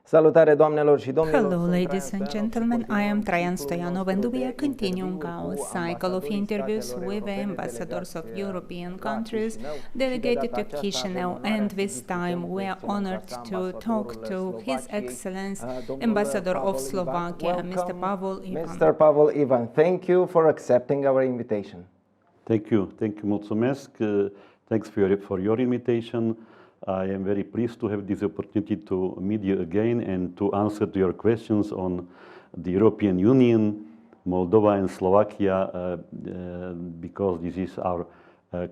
Salutare doamnelor și domnilor. Hello, ladies and gentlemen. I am Traian Stoyanov, and we are continuing our cycle of interviews with the ambassadors of European countries delegated to Chisinau. And this time we are honored to talk to His Excellency, Ambassador of Slovakia, Mr. Pavol Ivan. Mr. Pavol Ivan, thank you for accepting our invitation. Thank you, mulțumesc. Thanks for your invitation. I am very pleased to have this opportunity to meet you again and to answer to your questions on the European Union, Moldova and Slovakia, because this is our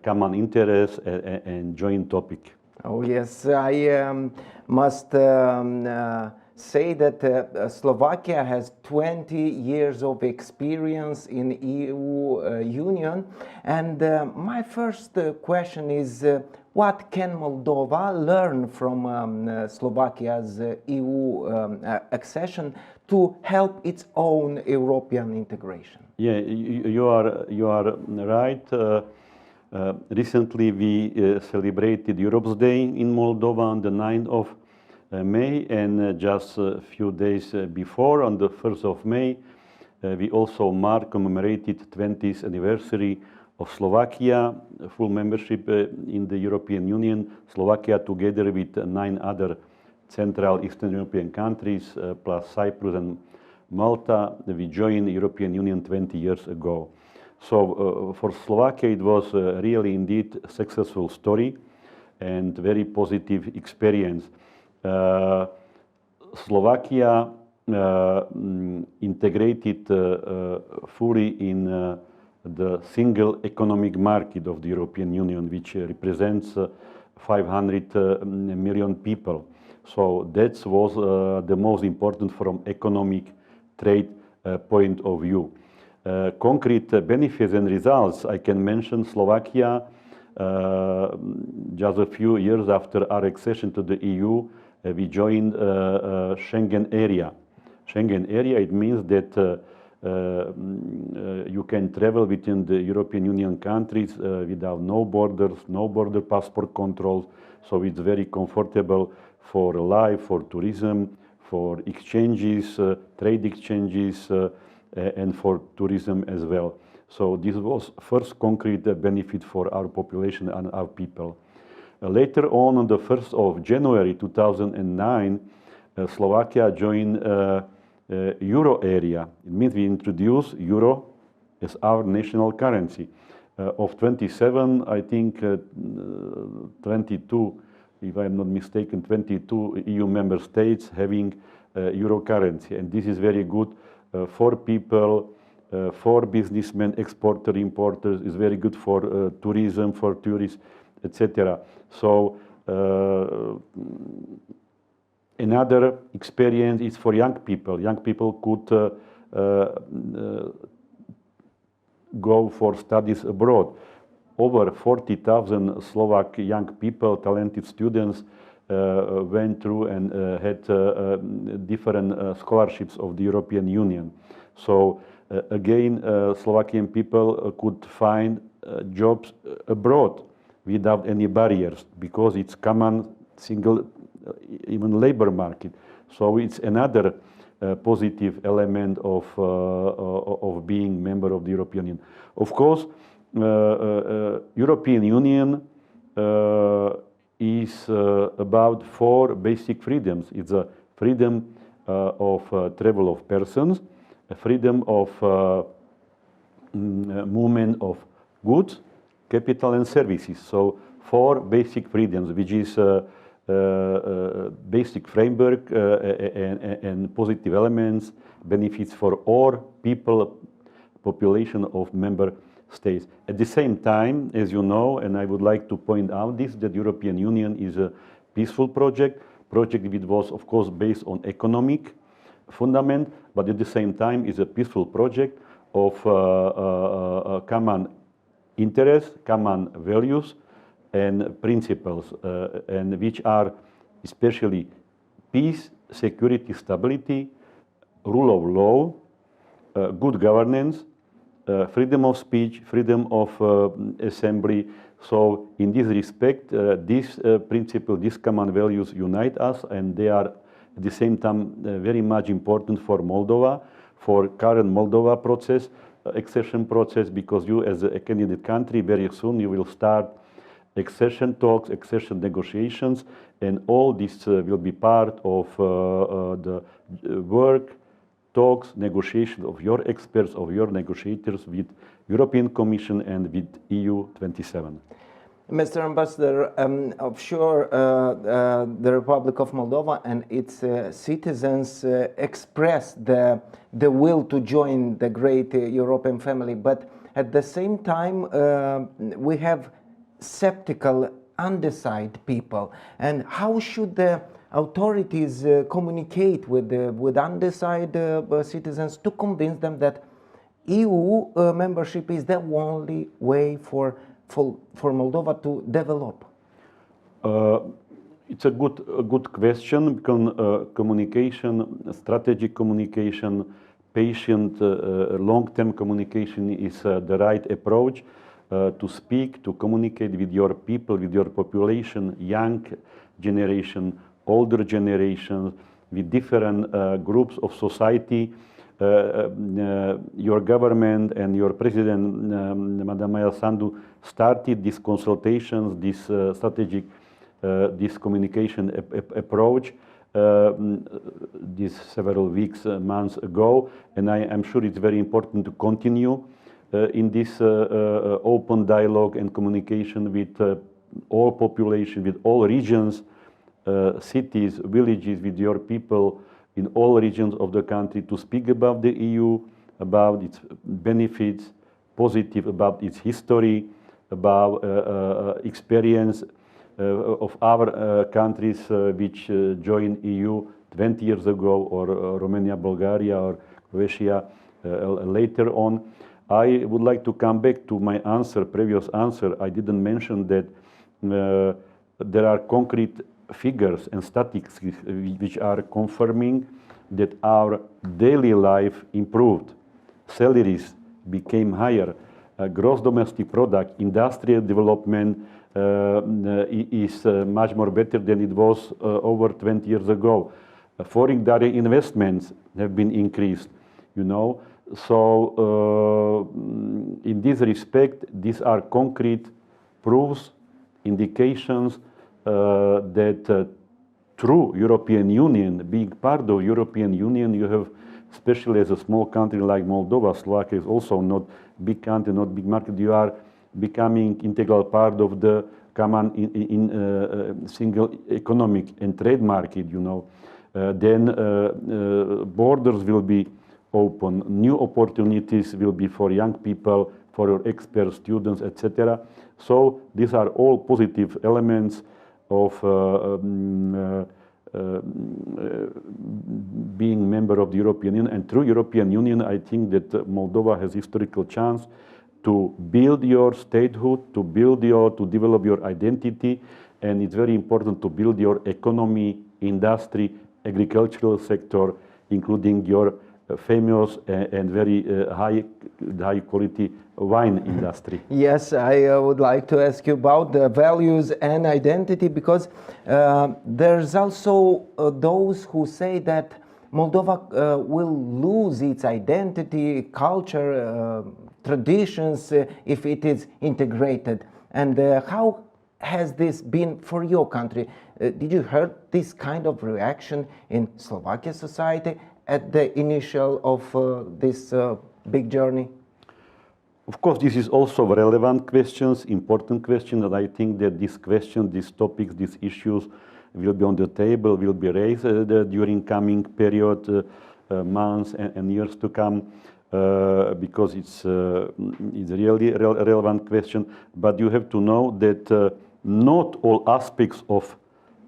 common interest and joint topic. Oh yes, I must say that Slovakia has 20 years of experience in EU Union, and my first question is what can Moldova learn from Slovakia's EU accession to help its own European integration? Yeah, you are right. Recently we celebrated Europe's Day in Moldova on the 9th of May, and just a few days before, on the 1st of May, we also commemorated 20th anniversary of Slovakia, full membership in the European Union. Slovakia, together with 9 other Central Eastern European countries, plus Cyprus and Malta, we joined the European Union 20 years ago. So for Slovakia it was really indeed a successful story and very positive experience. Slovakia integrated fully in the single economic market of the European Union, which represents 500 million people. So that was the most important from economic trade point of view. Concrete benefits and results, I can mention Slovakia, just a few years after our accession to the EU, we joined Schengen area. Schengen area, it means that you can travel within the European Union countries without no borders, no border passport controls. So it's very comfortable for life, for tourism, for exchanges, trade exchanges, and for tourism as well. So this was first concrete benefit for our population and our people. Later on the 1st of January 2009, Slovakia joined Euro area. It means we introduced Euro as our national currency. Of 27, I think 22, if I'm not mistaken, 22 EU member states having Euro currency. And this is very good for people, for businessmen, exporters, importers. It's very good for tourism, for tourists, etc. So another experience is for young people. Young people could go for studies abroad. Over 40,000 Slovak young people, talented students, went through and had different scholarships of the European Union. So again, Slovakian people could find jobs abroad without any barriers, because it's common single even labor market. So it's another positive element of being member of the European Union. Of course, European Union is about 4 basic freedoms. It's a freedom of travel of persons, a freedom of movement of goods, capital and services. So 4 basic freedoms, which is basic framework and positive elements, benefits for all people, population of member states. At the same time, as you know, and I would like to point out this, that the European Union is a peaceful project which was of course based on economic fundament, but at the same time is a peaceful project of common interests, common values and principles, and which are especially peace, security, stability, rule of law, good governance, freedom of speech, freedom of assembly. So in this respect, these principles, these common values unite us, and they are at the same time very much important for Moldova, for current Moldova process, accession process, because you as a candidate country, very soon you will start accession talks, accession negotiations, and all this will be part of the work, talks, negotiation of your experts, of your negotiators with European Commission and with EU 27. Mr. Ambassador, sure, the Republic of Moldova and its citizens express the will to join the great European family, but at the same time we have skeptical, undecided people. And how should the authorities communicate with undecided citizens to convince them that EU membership is the only way for Moldova to develop? It's a good question, because communication, strategic communication, patient, long-term communication is the right approach to speak, to communicate with your people, with your population, young generation, older generations, with different groups of society. Your government and your president, Madam Maya Sandu, started these consultations, this strategic, this communication approach these several weeks, months ago, and I am sure it's very important to continue in this open dialogue and communication with all population, with all regions, cities, villages, with your people in all regions of the country, to speak about the EU, about its benefits, positive about its history, about experience of our countries which joined EU 20 years ago, or Romania, Bulgaria, or Croatia later on. I would like to come back to my answer, previous answer. I didn't mention that there are concrete figures and statistics which are confirming that our daily life improved. Salaries became higher. Gross domestic product, industrial development is much more better than it was over 20 years ago. Foreign direct investments have been increased, you know. So in this respect, these are concrete proofs, indications that through European Union, being part of European Union, you have, especially as a small country like Moldova, Slovakia is also not big country, not big market, you are becoming integral part of the common single economic and trade market, you know. Then borders will be open, new opportunities will be for young people, for your experts, students, etc. So these are all positive elements of being member of the European Union. And through European Union, I think that Moldova has historical chance to build your statehood, to develop your identity, and it's very important to build your economy, industry, agricultural sector, including your famous and very high quality wine industry. Yes, I would like to ask you about the values and identity, because there's also those who say that Moldova will lose its identity, culture, traditions if it is integrated. And how has this been for your country? Did you hear this kind of reaction in Slovakia society at the initial of this big journey? Of course, this is also relevant questions, important questions, and I think that this question, these topics, these issues will be on the table, will be raised during coming period, months and years to come, because it's really a relevant question. But you have to know that not all aspects of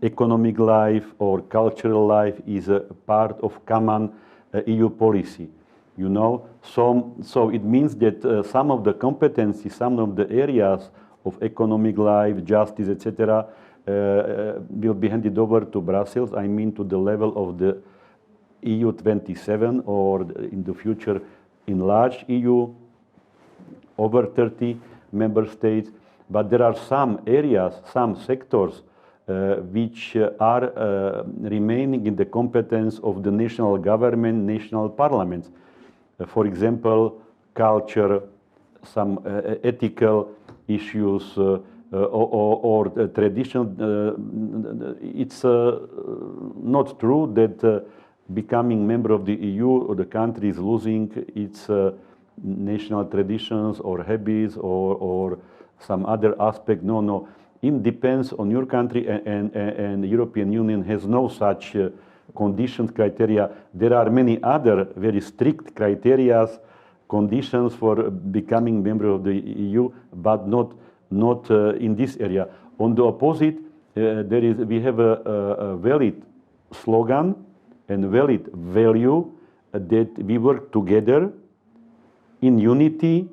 economic life or cultural life is a part of common EU policy. You know, so it means that some of the competencies, some of the areas of economic life, justice, etc., will be handed over to Brussels. I mean, to the level of the EU 27, or in the future enlarged EU, over 30 member states. But there are some areas, some sectors which are remaining in the competence of the national government, national parliaments. For example, culture, some ethical issues, or tradition. It's not true that becoming member of the EU or the country is losing its national traditions or habits or some other aspect. No, no. It depends on your country, and the European Union has no such conditions, criteria. There are many other very strict criteria, conditions for becoming member of the EU, but not in this area. On the opposite, we have a valid slogan and valid value that we work together in unity,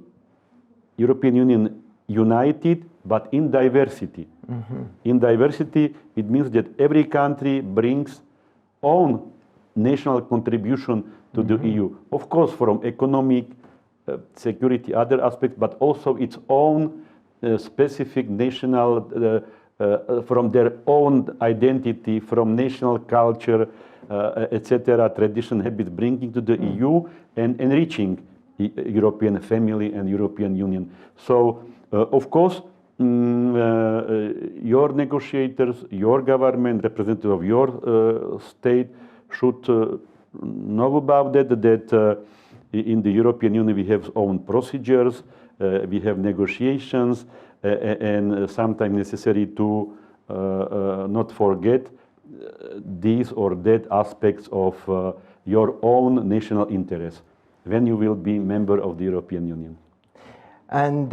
European Union united, but in diversity. Mm-hmm. In diversity, it means that every country brings own national contribution to mm-hmm. the EU. Of course, from economic, security, other aspects, but also its own specific national, from their own identity, from national culture, etc., tradition, habits, bringing to the EU and enriching the European family and European Union. So, of course, your negotiators, your government, representative of your state should know about that in the European Union we have own procedures, we have negotiations, and sometimes necessary to not forget these or that aspects of your own national interest when you will be member of the European Union. And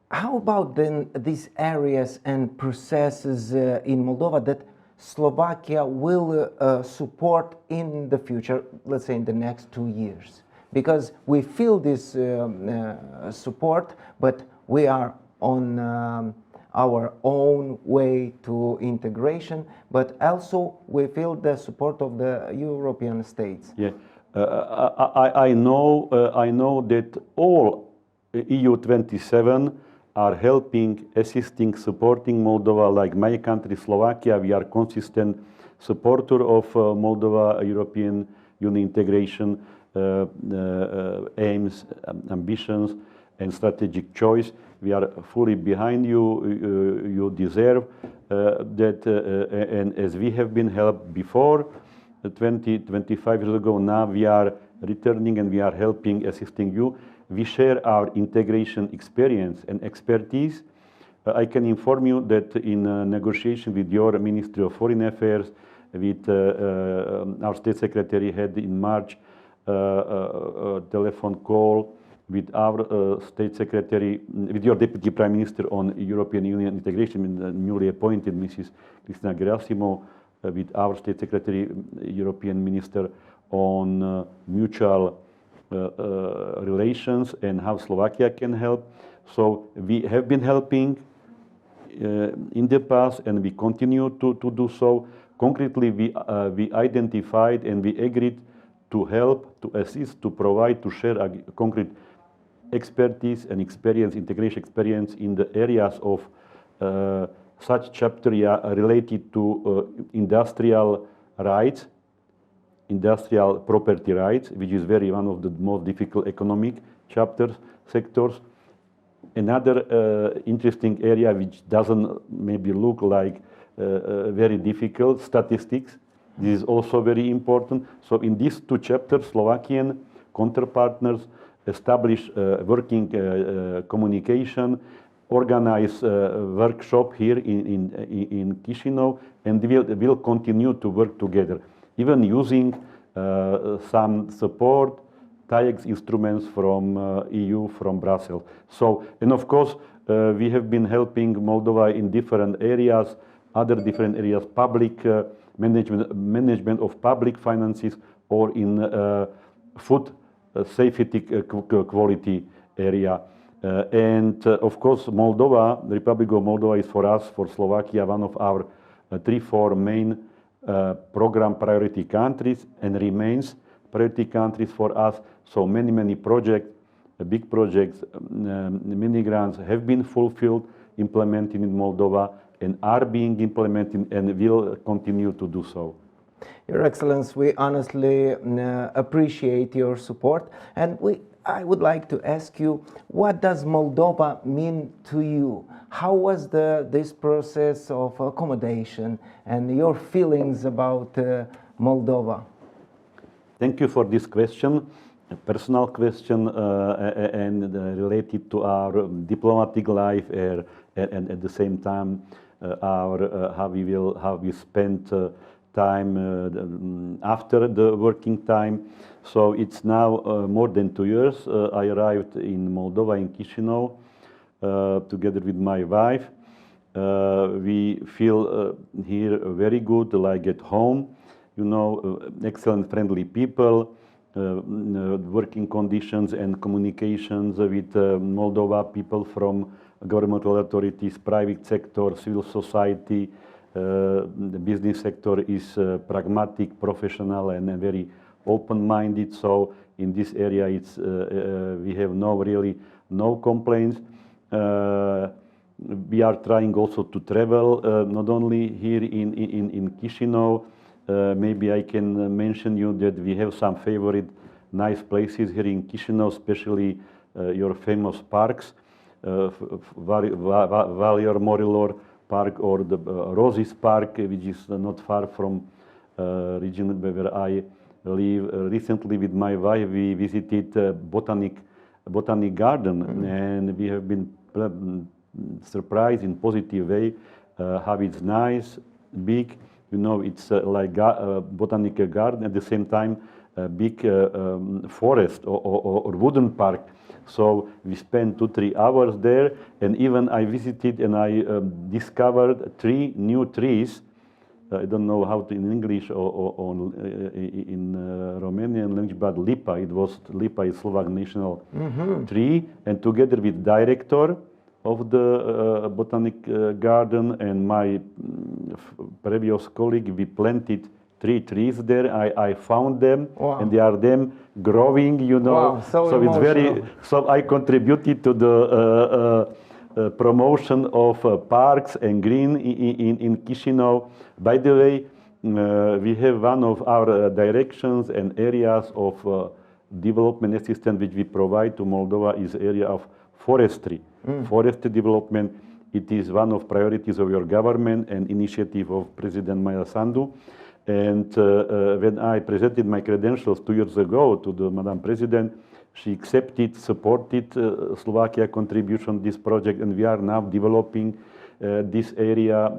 how about then these areas and processes in Moldova that Slovakia will support in the future, let's say in the next 2 years? Because we feel this support, but we are on our own way to integration, but also we feel the support of the European states. Yeah, I know that all EU 27 are helping, assisting, supporting Moldova. Like my country, Slovakia, we are consistent supporter of Moldova European Union integration aims, ambitions, and strategic choice. We are fully behind you. You deserve that, and as we have been helped before, 25 years ago, now we are returning and we are helping, assisting you. We share our integration experience and expertise. I can inform you that in negotiation with your Ministry of Foreign Affairs, with our State Secretary had in March a telephone call with our State Secretary, with your Deputy Prime Minister on European Union integration, newly appointed Mrs. Cristina Gerasimo, with our State Secretary, European Minister on mutual relations and how Slovakia can help. So we have been helping in the past and we continue to do so. Concretely, we identified and we agreed to help, to assist, to provide, to share a concrete expertise and experience, integration experience in the areas of such chapter related to industrial rights, industrial property rights, which is one of the most difficult economic chapters, sectors. Another interesting area which doesn't maybe look like very difficult, statistics. This is also very important. So in these two chapters, Slovakian counterpartners establish working communication, organize workshop here in Chisinau, and will continue to work together, even using some support, TAIEX instruments from EU, from Brussels. So, and of course, we have been helping Moldova in different areas, other different areas, public management of public finances, or in food safety quality area. And of course, Moldova, the Republic of Moldova is for us, for Slovakia, one of our 3-4 main program priority countries and remains priority countries for us. So many projects, big projects, many grants have been fulfilled, implemented in Moldova, and are being implemented and will continue to do so. Your Excellency, we honestly appreciate your support, and I would like to ask you, what does Moldova mean to you? How was this process of accommodation and your feelings about Moldova? Thank you for this question, a personal question and related to our diplomatic life and at the same time how we spend time after the working time. So it's now more than 2 years. I arrived in Moldova, in Chisinau, together with my wife. We feel here very good, like at home. You know, excellent, friendly people, working conditions and communications with Moldova, people from governmental authorities, private sector, civil society. The business sector is pragmatic, professional, and very open-minded. So in this area, we have no complaints. We are trying also to travel, not only here in Chisinau. Maybe I can mention you that we have some favorite nice places here in Chisinau, especially your famous parks, Valior Morilor Park or the Roses Park, which is not far from region where I live. Recently, with my wife, we visited Botanic Garden, and we have been surprised in positive way how it's nice, big. You know, it's like a botanical garden, at the same time a big forest or wooden park. So we spent 2-3 hours there, and even I visited and I discovered 3 new trees. I don't know how to in English or in Romanian language, but Lipa. It was Lipa is Slovak national tree, and together with director of the botanic garden and my previous colleague, we planted 3 trees there. I found them, wow. And they are growing, you know. Wow, so it's very. So I contributed to the promotion of parks and green in Chisinau. By the way, we have one of our directions and areas of development assistance which we provide to Moldova is area of forestry. Forestry development, it is one of priorities of your government and initiative of President Maia Sandu. And when I presented my credentials 2 years ago to the Madam President, she accepted, supported Slovakia contribution to this project, and we are now developing this area.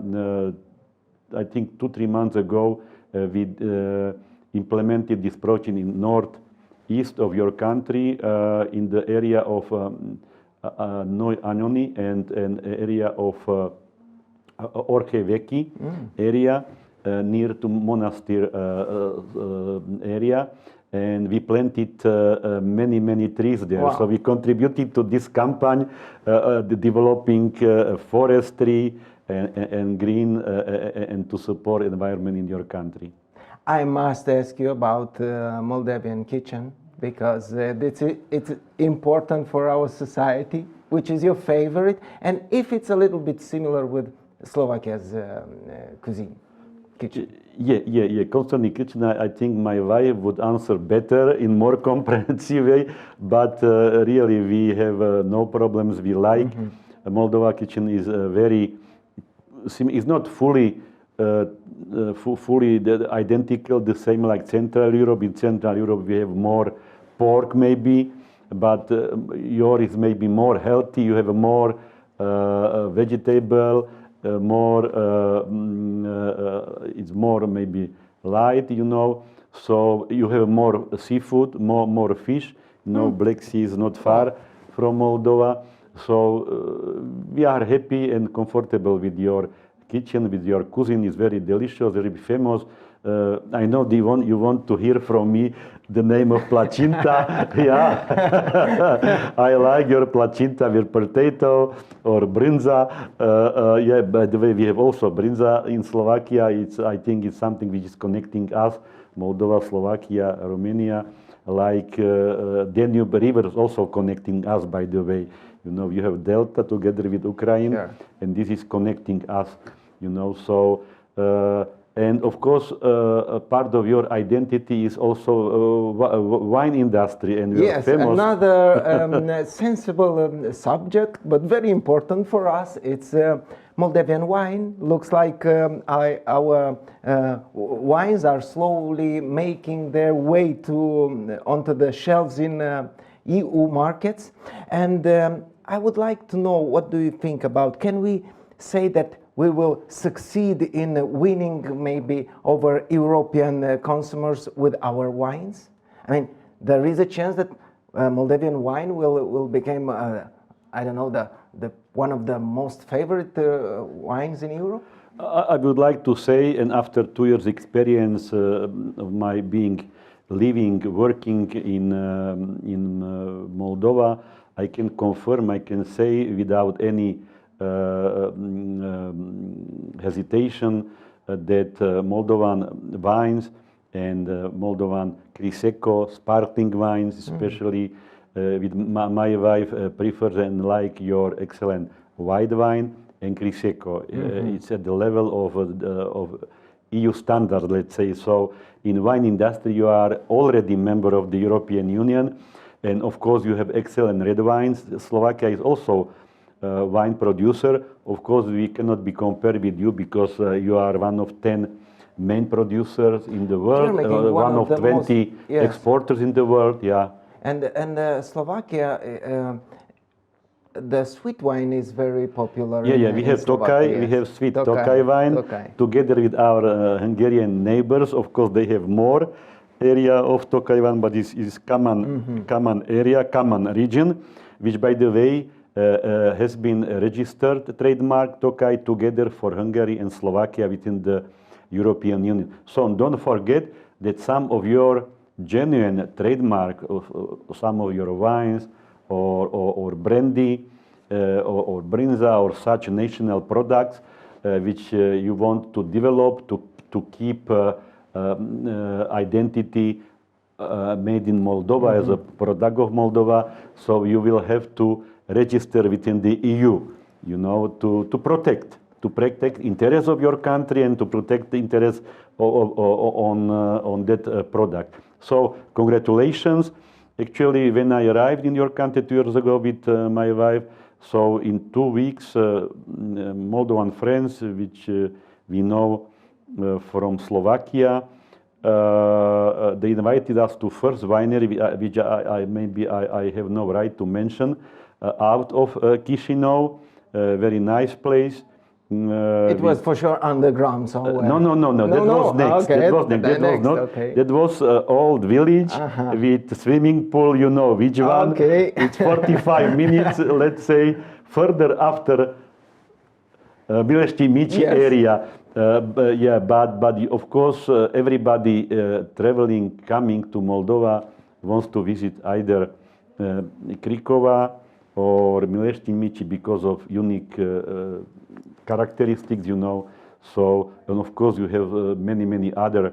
I think 2-3 months ago, we implemented this project in northeast of your country, in the area of Noi Anoni and an area of Orheveki area near to Monastir area, and we planted many trees there. Wow. So we contributed to this campaign, developing forestry and green and to support environment in your country. I must ask you about Moldavian kitchen, because it's important for our society. Which is your favorite, and if it's a little bit similar with Slovakia's cuisine, kitchen? Yeah. Concerning kitchen, I think my wife would answer better in more comprehensive way. But really, we have no problems. We like Moldova kitchen is is not fully identical, the same like Central Europe. In Central Europe, we have more pork maybe, but yours is maybe more healthy. You have a more vegetable, it's more maybe light, you know. So you have more seafood, more fish. You know, Black Sea is not far from Moldova. So we are happy and comfortable with your kitchen, with your cuisine. Is very delicious, very famous. I know you want to hear from me the name of placinta. Yeah, I like your placinta with potato or brinza. Yeah, by the way, we have also brinza in Slovakia. I think it's something which is connecting us, Moldova, Slovakia, Romania. like Danube River is also connecting us, by the way. You know, you have Delta together with Ukraine, Sure. and this is connecting us, you know. So, and of course, a part of your identity is also wine industry, and you're Yes, famous. another sensible subject, but very important for us. It's Moldavian wine. Looks like our wines are slowly making their way to onto the shelves in EU markets. And I would like to know, what do you think about? Can we say that we will succeed in winning maybe over European consumers with our wines? I mean, there is a chance that Moldavian wine will become, I don't know, the one of the most favorite wines in Europe? I would like to say, and after 2 years experience of my living, working in Moldova, I can confirm, I can say without any hesitation that Moldovan wines and Moldovan Crisecco sparkling wines, especially with my wife prefers and like your excellent white wine and Crisecco. It's at the level of EU standard, let's say. So in wine industry, you are already member of the European Union, and of course you have excellent red wines. Slovakia is also wine producer. Of course, we cannot be compared with you because you are one of 10 main producers in the world, one of 20 exporters in the world. Yeah. And Slovakia, the sweet wine is very popular. Yeah, we have Tokaj, we have sweet Tokaj wine together with our Hungarian neighbors. Of course, they have more area of Tokaj wine, but it's common area, common region, which, by the way, has been registered trademark Tokaj together for Hungary and Slovakia within the European Union. So don't forget that some of your genuine trademark of some of your wines or brandy or brinza or such national products which you want to develop to keep identity made in Moldova as a product of Moldova. So you will have to register within the EU, you know, to protect interests of your country and to protect the interests on that product. So congratulations. Actually, when I arrived in your country 2 years ago with my wife, so in 2 weeks, Moldovan friends, which we know from Slovakia, they invited us to first winery, which I have no right to mention, out of Chisinau, very nice place. It was for sure underground somewhere. No. That was next. Okay. That was next. That was not. Okay. That was old village with swimming pool. You know which one? Okay. It's 45 minutes, let's say, further after Mileštimići area. But of course, everybody traveling, coming to Moldova wants to visit either Krikova or Mileštimići because of unique characteristics, you know. So, and of course, you have many other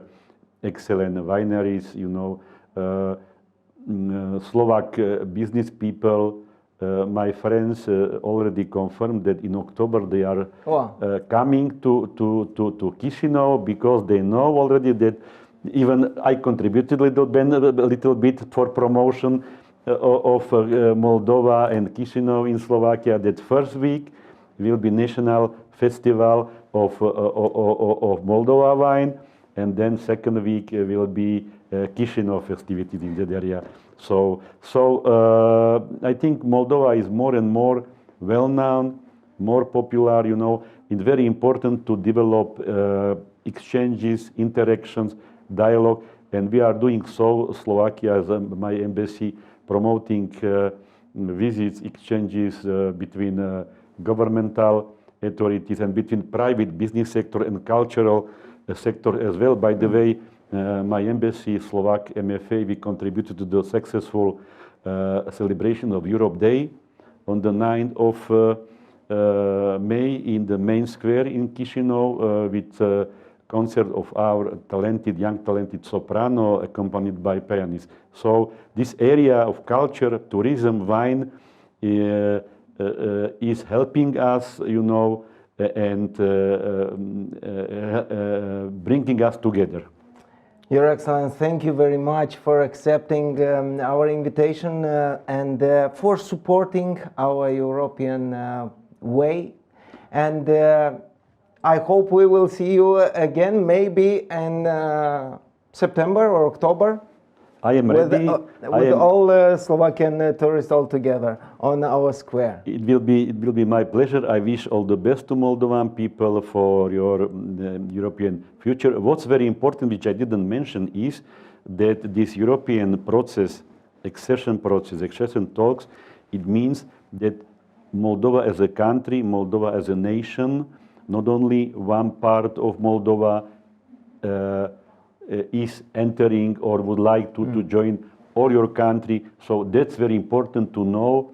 excellent wineries, you know. Slovak business people, my friends already confirmed that in October they are coming to Chisinau because they know already that even I contributed a little bit for promotion of Moldova and Chisinau in Slovakia. That first week will be national festival of Moldova wine, and then second week will be Chisinau festivities in that area. So I think Moldova is more and more well-known, more popular, you know. It's very important to develop exchanges, interactions, dialogue, and we are doing so. Slovakia, as my embassy, promoting visits, exchanges between governmental authorities and between private business sector and cultural sector as well. By the way, my embassy, Slovak MFA, we contributed to the successful celebration of Europe Day on the 9th of May in the main square in Chisinau with concert of our young talented soprano accompanied by pianist. So this area of culture, tourism, wine is helping us, you know, and bringing us together. Your Excellency, thank you very much for accepting our invitation and for supporting our European way. And I hope we will see you again, maybe in September or October. I am ready. With all Slovakian tourists all together on our square. It will be my pleasure. I wish all the best to Moldovan people for your European future. What's very important, which I didn't mention, is that this European process, accession talks, it means that Moldova as a country, Moldova as a nation, not only one part of Moldova is entering or would like to join all your country. So that's very important to know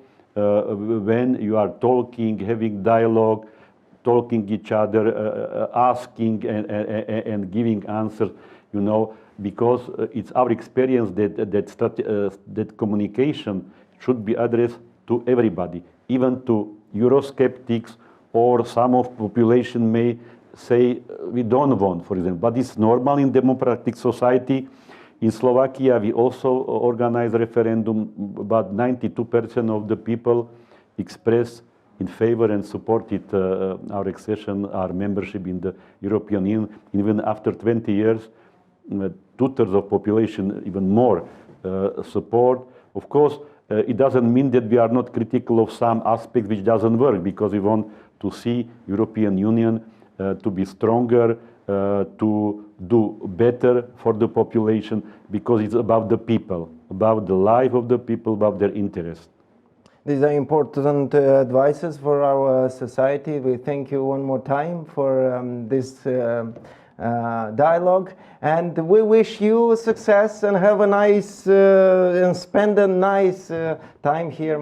when you are talking, having dialogue, talking each other, asking and giving answers, you know, because it's our experience that communication should be addressed to everybody, even to Eurosceptics, or some of population may say we don't want, for example, but it's normal in democratic society. In Slovakia, we also organize referendum, but 92% of the people expressed in favor and supported our accession, our membership in the European Union. Even after 20 years, 2/3 of population, even more, support. Of course, it doesn't mean that we are not critical of some aspect which doesn't work, because we want to see European Union to be stronger, to do better for the population, because it's about the people, about the life of the people, about their interests. These are important advices for our society. We thank you one more time for this dialogue, and we wish you success and have a nice and spend a nice time here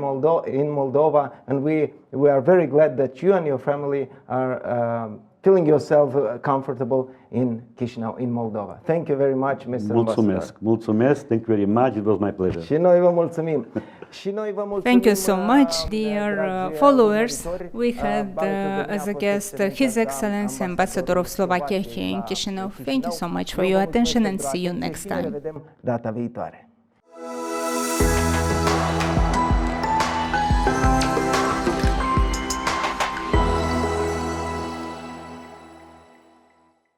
in Moldova. And we are very glad that you and your family are feeling yourself comfortable in Chișinău, in Moldova. Thank you very much, Mr. Ambassador. Mulțumesc. Thank you very much. It was my pleasure. Și noi vă mulțumim. Thank you so much, dear followers. We had as a guest His Excellency Ambassador of Slovakia here in Chișinău. Thank you so much for your attention and see you next time. Data viitoare.